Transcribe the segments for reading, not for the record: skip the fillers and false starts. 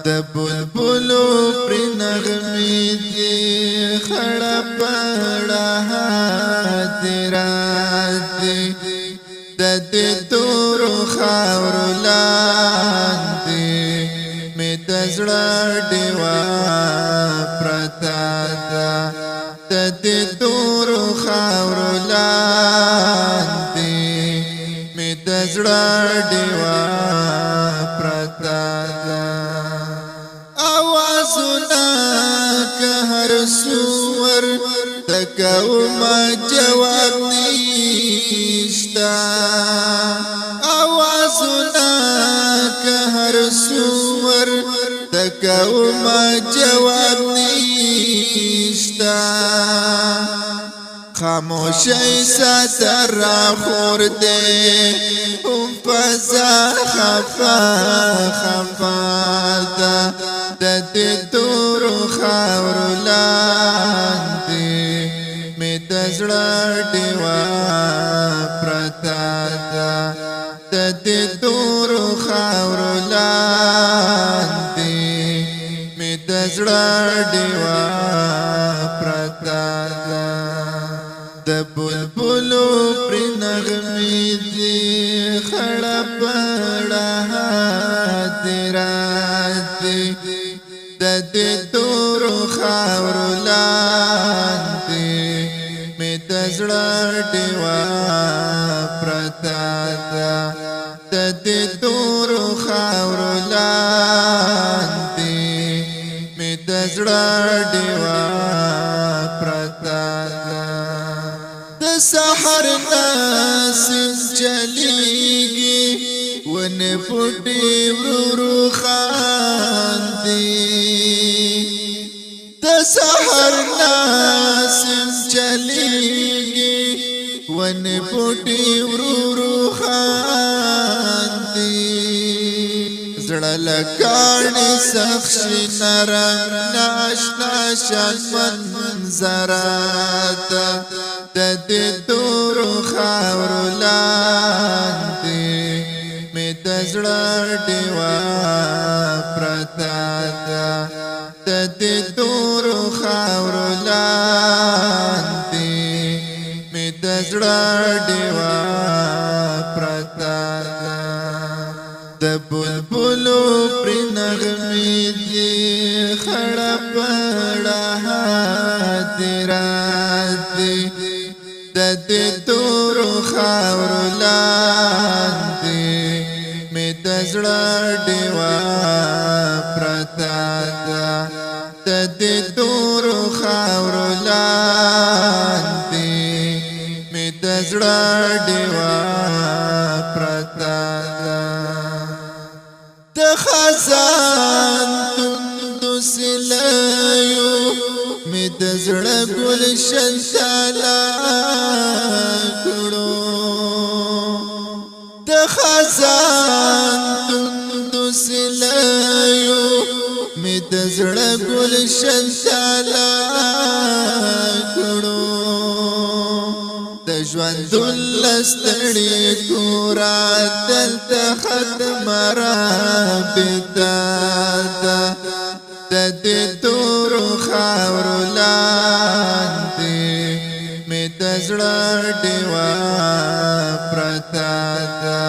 د بلبلو پر نغمې دي خړه پړه حاضرات دي د دې تورو خاورو لاندې مې د زړه ډیوه پرته ده د دې تورو خاورو لاندې مې د زړه ډیوه پرته ده آوازونه که هر سور تکوما جواب نشتا آوازونه که هر سور تکوما جواب نشتا خاموشی ساتر را خور دے ام پزا خفا خفا دا دے تورو خاورو لاندے میں دزڑا ڈیوا پرتا دا دے تورو خاورو لاندے میں دزڑا ڈیوا پرتا دا د بلبلو پر نغمې دي خړه پړه حاضرات دي د دې تورو خاورو لاندې مې د زړه ډیوه پرته ده د دې تورو خاورو لاندې مې د زړه ډیوه پرته ده سحر ناسم چلیگی ون پوٹی ورورو خاندی د سحر ناسم چلیگی ون پوٹی ورورو خاندی زړه لکاڼي سخشي نرم ناشنا شان منظرات د دې تورو خاورو لاندې مې د زړه ډیوه پرته ده د دې تورو خاورو لاندې مې د زړه ډیوه پرته ده د بلبلو پر نغمې دي خړه پړه حاضرات دي د دې تورو خاورو لاندې مې د زړه ډیوه پرته ده د دې تورو خاورو لاندې مې د زړه ډیوه پرته ده د خزان توندو سلایو مې د زړه ګلشن تالا کړو د خزان توندو سلایو مې د زړه ګلشن تالا کړو د ژوند لستړي کورا دلته ختم را بتا د دې تورو خاورو لاندې مې د زړه ډیوه پرته ده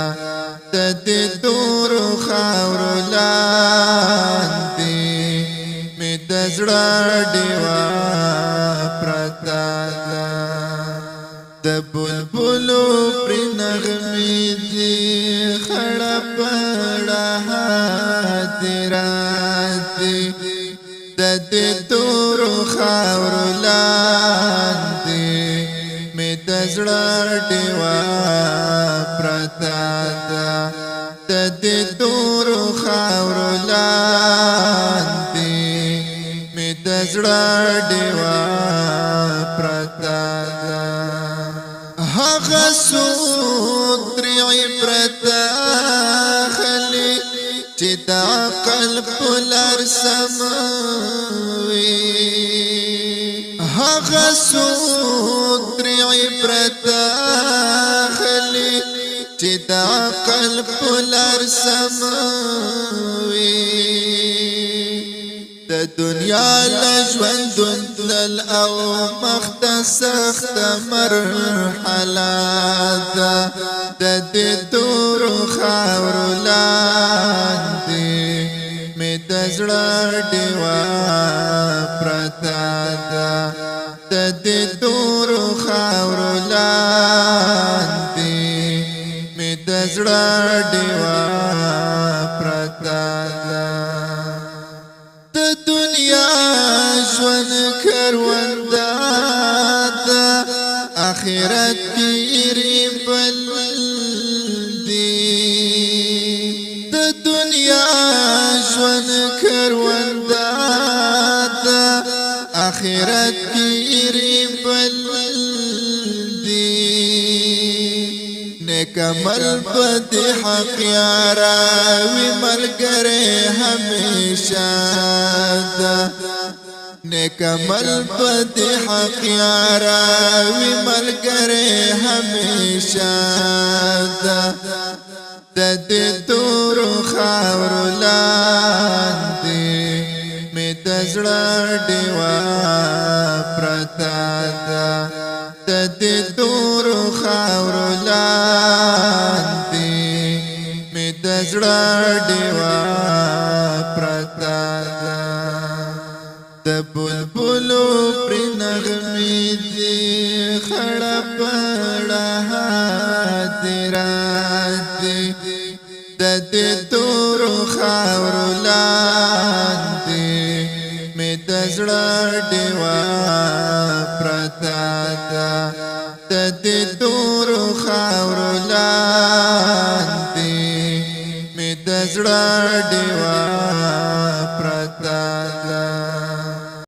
د دې تورو خاورو لاندې مې د زړه ډیوه پرته ده د بلبلو پر نغمې دي خړه پړه حاضرات دي د دې تورو خاورو لاندې مې د زړه ډیوه پرته ده د دې تورو خاورو لاندې مې د زړه ډیوه پرته ده هغه څوک ترې عبرت اخلي چې د عقل په لار سموي هغه څوک ترې عبرت اخلي چې د عقل په لار سموي دنیا لژوند دل او مخت سخت مرحله د دې تور خاور لاندې مې د زړه ډیوه پرته ده د دې تور خاور لاندې مې د زړه ډیوه پرته ده د دنیا ژوند کرونده ده آخرت تیری بل دی د دنیا ژوند کرونده ده آخرت تیری بل دی نیک عمل پد حق یارا وی ملګری همیشه ده نیک عمل پد حق یارا وی ملګری همیشه ده د دې تور خاور لاندې مې د زړه ډیوه پرته ده د دې تور خاور لاندې مې د زړه ډیوه پرته ده د بلبلو پر نغمې دي خړه پړه حاضرات د دې تور خاور لاندې مې د زړه